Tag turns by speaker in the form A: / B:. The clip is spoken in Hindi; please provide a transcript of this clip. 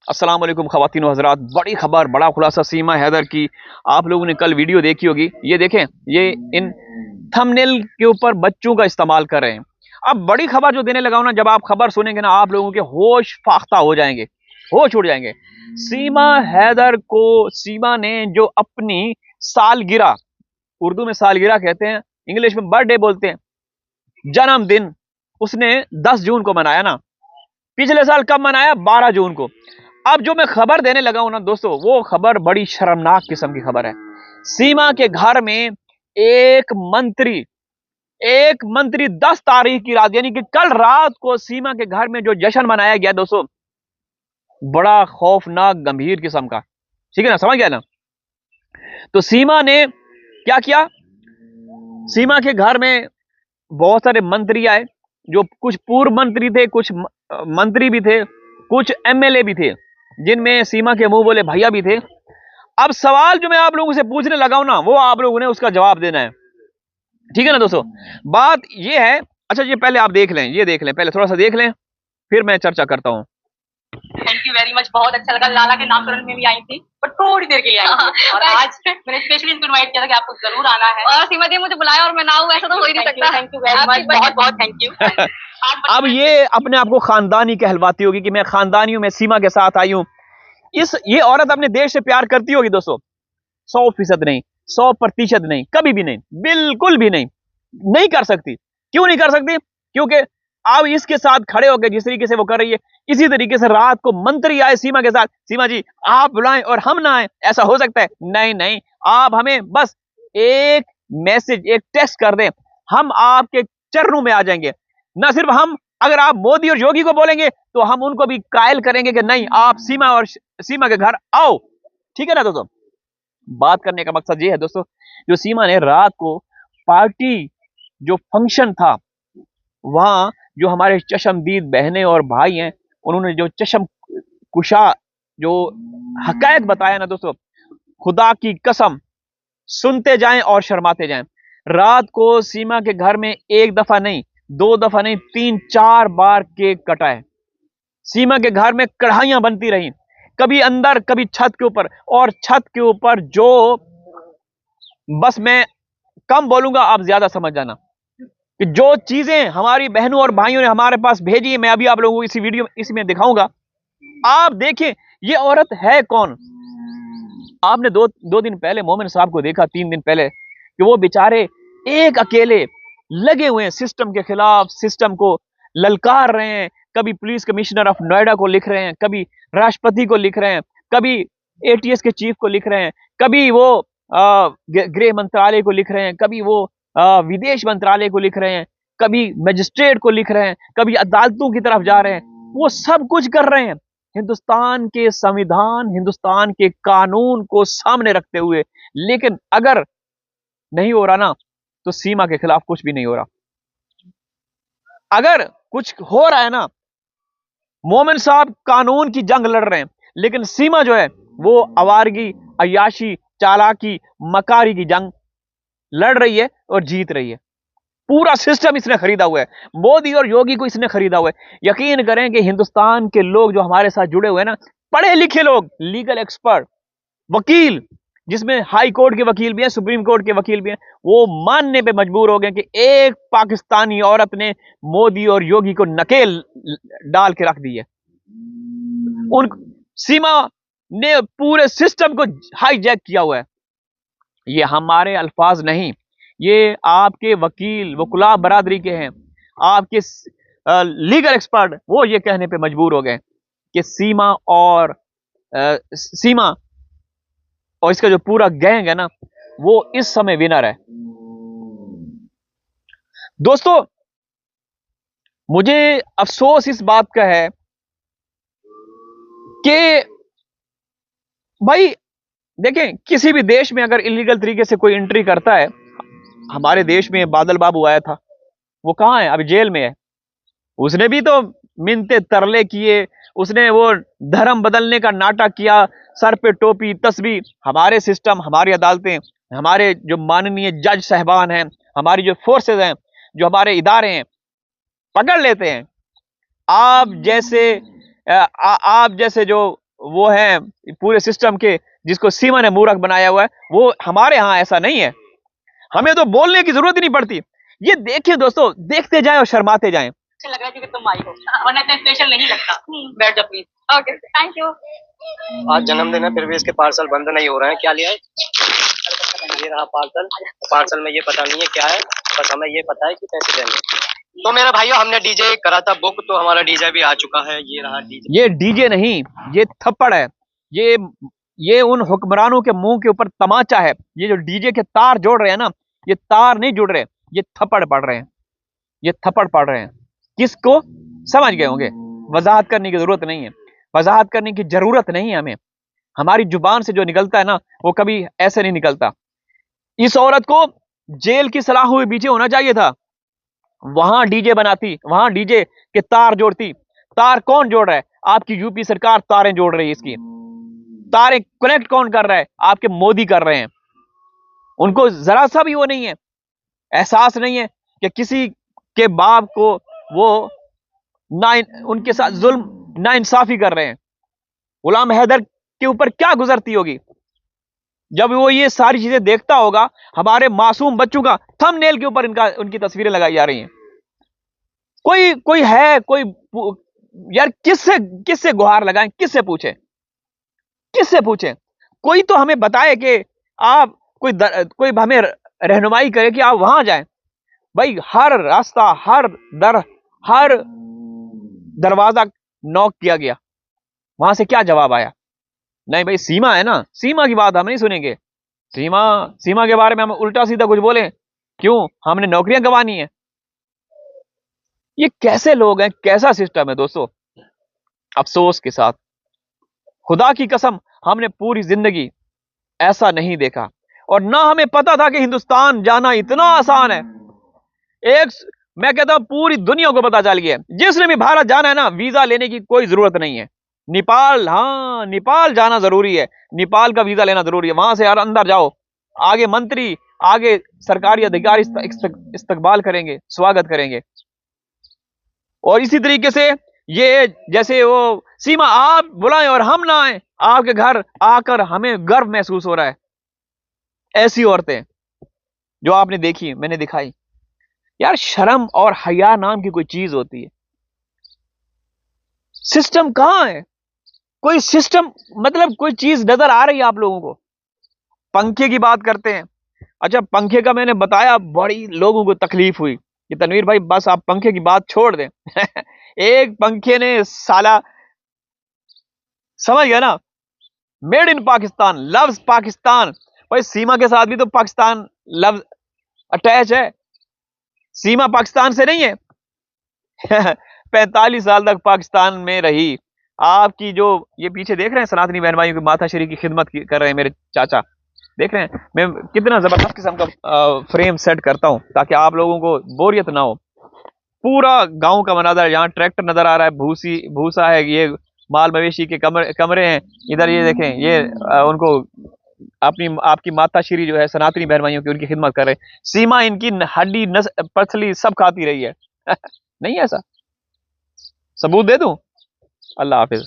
A: अस्सलाम वालेकुम ख़वातीन व हज़रात। बड़ी खबर, बड़ा खुलासा सीमा हैदर की। आप लोगों ने कल वीडियो देखी होगी। ये देखें, ये इन थंबनेल के ऊपर बच्चों का इस्तेमाल कर रहे हैं। अब बड़ी खबर जो देने लगा हूं ना, जब आप खबर सुनेंगे ना, आप लोगों के होश फाख्ता हो जाएंगे, होश उड़ जाएंगे। सीमा हैदर को, सीमा ने जो अपनी सालगिरह, उर्दू में सालगिरह कहते हैं, इंग्लिश में बर्थडे बोलते हैं, जन्मदिन, उसने 10 जून को मनाया ना। पिछले साल कब मनाया? 12 जून को। अब जो मैं खबर देने लगा हूं ना दोस्तों, वो खबर बड़ी शर्मनाक किस्म की खबर है। सीमा के घर में एक मंत्री एक मंत्री 10 तारीख की रात, यानी कि कल रात को सीमा के घर में जो जश्न मनाया गया दोस्तों, बड़ा खौफनाक गंभीर किस्म का। ठीक है ना, समझ गया ना। तो सीमा ने क्या किया? सीमा के घर में बहुत सारे मंत्री आए, जो कुछ पूर्व मंत्री थे, कुछ मंत्री भी थे, कुछ एमएलए भी थे, जिनमें सीमा के मुंह बोले भैया भी थे। अब सवाल जो मैं आप लोगों से पूछने लगा हूं ना, वो आप लोगों ने उसका जवाब देना है। ठीक है ना दोस्तों। बात ये है, अच्छा ये पहले आप देख लें, ये देख लें, पहले थोड़ा सा देख लें, फिर मैं चर्चा करता हूं।
B: थैंक यू वेरी मच, बहुत अच्छा लगा। लाला के नामकरण में भी आई थी, पर थोड़ी देर के लिए आई थी। और आज मैंने स्पेशली इसको इनवाइट किया था कि आपको जरूर आना है। और सीमा जी मुझे बुलाया और मैं ना हूं, ऐसा तो हो ही नहीं सकता। थैंक यू वेरी मच, बहुत बहुत थैंक यू।
A: अब ये अपने आप को खानदानी कहलवाती होगी कि मैं खानदानी हूं, मैं सीमा के साथ आई हूं। ये औरत अपने देश से प्यार करती होगी दोस्तों। 100% नहीं, 100% नहीं, कभी भी नहीं, बिल्कुल भी नहीं, नहीं कर सकती। क्यों नहीं कर सकती? क्योंकि अब इसके साथ खड़े होकर जिस तरीके से वो कर रही है, इसी तरीके से रात को मंत्री आए सीमा के साथ, सीमा जी आप बुलाएं और हम ना आए, ऐसा हो सकता है? नहीं नहीं, आप हमें बस एक मैसेज, एक टेक्स्ट कर दें, हम आपके चरणों में आ जाएंगे। ना सिर्फ हम, अगर आप मोदी और योगी को बोलेंगे तो हम उनको भी कायल करेंगे कि नहीं, आप सीमा के घर आओ। ठीक है ना दोस्तों। बात करने का मकसद ये है दोस्तों, जो सीमा ने रात को पार्टी, जो फंक्शन था, वहां जो हमारे चशमदीद बहनें और भाई हैं, उन्होंने जो चशम कुशा जो हकायत बताया ना दोस्तों, खुदा की कसम सुनते जाएं और शर्माते जाएं। रात को सीमा के घर में एक दफा नहीं, 2 दफा नहीं, 3-4 बार केक कटा है। सीमा के घर में कढ़ाइयां बनती रही, कभी अंदर कभी छत के ऊपर, और छत के ऊपर जो, बस मैं कम बोलूंगा, आप ज्यादा समझ जाना कि जो चीजें हमारी बहनों और भाइयों ने हमारे पास भेजी है, मैं अभी आप लोगों को इसी वीडियो इसमें दिखाऊंगा। आप देखें ये औरत है कौन। आपने दो दिन पहले मोमिन साहब को देखा, 3 दिन पहले, कि वो बेचारे एक अकेले लगे हुए हैं सिस्टम के खिलाफ, सिस्टम को ललकार रहे हैं। कभी पुलिस कमिश्नर ऑफ नोएडा को लिख रहे हैं, कभी राष्ट्रपति को लिख रहे हैं, कभी एटीएस के चीफ को लिख रहे हैं, कभी वो गृह मंत्रालय को लिख रहे हैं, कभी वो विदेश मंत्रालय को लिख रहे हैं, कभी मजिस्ट्रेट को लिख रहे हैं, कभी अदालतों की तरफ जा रहे हैं। वो सब कुछ कर रहे हैं हिंदुस्तान के संविधान, हिंदुस्तान के कानून को सामने रखते हुए। लेकिन अगर नहीं हो रहा ना, तो सीमा के खिलाफ कुछ भी नहीं हो रहा। अगर कुछ हो रहा है ना, मोमिन साहब कानून की जंग लड़ रहे हैं, लेकिन सीमा जो है वो आवारगी, अयाशी, चालाकी, मकारी की जंग लड़ रही है और जीत रही है। पूरा सिस्टम इसने खरीदा हुआ है, मोदी और योगी को इसने खरीदा हुआ है। यकीन करें कि हिंदुस्तान के लोग जो हमारे साथ जुड़े हुए हैं ना, पढ़े लिखे लोग, लीगल एक्सपर्ट, वकील, जिसमें हाई कोर्ट के वकील भी हैं, सुप्रीम कोर्ट के वकील भी हैं, वो मानने पे मजबूर हो गए कि एक पाकिस्तानी औरत ने मोदी और योगी को नकेल डाल के रख दी है। उन सीमा ने पूरे सिस्टम को हाईजैक किया हुआ है। ये हमारे अल्फाज नहीं, ये आपके वकील, वकुला बरादरी के हैं, आपके लीगल एक्सपर्ट, वो ये कहने पे मजबूर हो गए कि सीमा और इसका जो पूरा गैंग है ना, वो इस समय विनर है। दोस्तों, मुझे अफसोस इस बात का है कि भाई देखें, किसी भी देश में अगर इलीगल तरीके से कोई एंट्री करता है, हमारे देश में बादल बाबू आया था, वो कहां है? अभी जेल में है। उसने भी तो मिन्नते तरले किए, उसने वो धर्म बदलने का नाटक किया, सर पे टोपी, तस्वीर। हमारे सिस्टम, हमारी अदालतें, हमारे जो माननीय जज साहबान हैं, हमारी जो फोर्सेज हैं, जो हमारे इदारे हैं, पकड़ लेते हैं। आप जैसे जो वो हैं पूरे सिस्टम के, जिसको सीमा ने मूर्ख बनाया हुआ है, वो हमारे यहाँ ऐसा नहीं है। हमें तो बोलने की जरूरत ही नहीं पड़ती। ये देखिए दोस्तों, देखते जाएं और शर्माते जाएं।
B: अच्छा लग रहा है क्योंकि तुम आई हो, वरना इतना स्पेशल नहीं लगता। बैठ जा प्लीज। Okay, thank you.
C: आज जन्मदिन है फिर भी इसके पार्सल बंद नहीं हो रहे हैं, क्या लिया है? ये रहा पार्सल। पार्सल में ये पता नहीं है क्या है, बस हमें ये पता है कि पैसे देने। तो मेरे भाइयों, हमने डीजे करा था बुक, तो हमारा डीजे भी आ चुका है। ये रहा डीजे।
A: ये डीजे नहीं, ये थप्पड़ है। ये उन हुक्मरानों के मुंह के ऊपर तमाचा है। ये जो डीजे के तार जोड़ रहे हैं ना, ये तार नहीं जुड़ रहे, ये थप्पड़ पड़ रहे हैं। ये थप्पड़ पड़ रहे हैं। किसको? समझ गए होंगे। वजाहत करने की जरूरत नहीं है, वजाहत करने की जरूरत नहीं है हमें। हमारी जुबान से जो निकलता है ना, वो कभी ऐसे नहीं निकलता। इस औरत को जेल की सलाह हुए पीछे होना चाहिए था। वहां डीजे बनाती, वहां डीजे के तार जोड़ती। तार कौन जोड़ रहा है? आपकी यूपी सरकार तारें जोड़ रही है। इसकी तारें कनेक्ट कौन कर रहा है? आपके मोदी कर रहे हैं। उनको जरा सा भी वो नहीं है, एहसास नहीं है कि किसी के बाप को वो उनके साथ जुल्म नाइंसाफी कर रहे हैं। गुलाम हैदर के ऊपर क्या गुजरती होगी जब वो ये सारी चीजें देखता होगा। हमारे मासूम बच्चों का थंबनेल के ऊपर उनकी तस्वीरें लगाई जा रही हैं। कोई है, कोई यार, किससे गुहार लगाएं? किससे पूछें? किससे पूछें? कोई तो हमें बताए कि आप कोई हमें रहनुमाई करे कि आप वहां जाएं। भाई, हर रास्ता, हर दरवाजा नॉक किया गया, वहां से क्या जवाब आया? नहीं भाई, सीमा है ना, सीमा की बात हम नहीं सुनेंगे। सीमा के बारे में हम उल्टा सीधा कुछ बोले, क्यों? हमने नौकरियां गंवानी है। ये कैसे लोग हैं? कैसा सिस्टम है दोस्तों? अफसोस के साथ, खुदा की कसम, हमने पूरी जिंदगी ऐसा नहीं देखा। और ना हमें पता था कि हिंदुस्तान जाना इतना आसान है। मैं कहता हूं पूरी दुनिया को पता चल गया, जिसने भी भारत जाना है ना, वीजा लेने की कोई जरूरत नहीं है। नेपाल, हाँ, नेपाल जाना जरूरी है। नेपाल का वीजा लेना जरूरी है। वहां से यार अंदर जाओ, आगे मंत्री, आगे सरकारी अधिकारी इस्तकबाल करेंगे, स्वागत करेंगे। और इसी तरीके से ये जैसे वो सीमा, आप बुलाएं और हम ना आए, आपके घर आकर हमें गर्व महसूस हो रहा है। ऐसी औरतें जो आपने देखी, मैंने दिखाई। यार, शर्म और हया नाम की कोई चीज होती है? सिस्टम कहां है? कोई सिस्टम, मतलब कोई चीज नजर आ रही है आप लोगों को? पंखे की बात करते हैं। अच्छा, पंखे का मैंने बताया, बड़ी लोगों को तकलीफ हुई कि तनवीर भाई बस आप पंखे की बात छोड़ दें। एक पंखे ने साला, समझ गया ना, made in Pakistan, loves Pakistan. भाई, सीमा के साथ भी तो पाकिस्तान लव्स अटैच है। सीमा पाकिस्तान से नहीं है। 45 साल तक पाकिस्तान में रही। आपकी जो ये पीछे देख रहे हैं, सनातनी बहन भाइयों की माता श्री की खिदमत कर रहे हैं मेरे चाचा, देख रहे हैं मैं कितना जबरदस्त किस्म का फ्रेम सेट करता हूं ताकि आप लोगों को बोरियत ना हो। पूरा गांव का मनाजर है। यहाँ ट्रैक्टर नजर आ रहा है, भूसा है, ये माल मवेशी के कमरे हैं। इधर ये देखें, ये उनको आपकी माता श्री जो है सनातनी बहन भाइयों की, उनकी खिदमत कर रहे हैं। सीमा इनकी हड्डी पथली सब खाती रही है। नहीं ऐसा? सबूत दे दूं? अल्लाह हाफिज।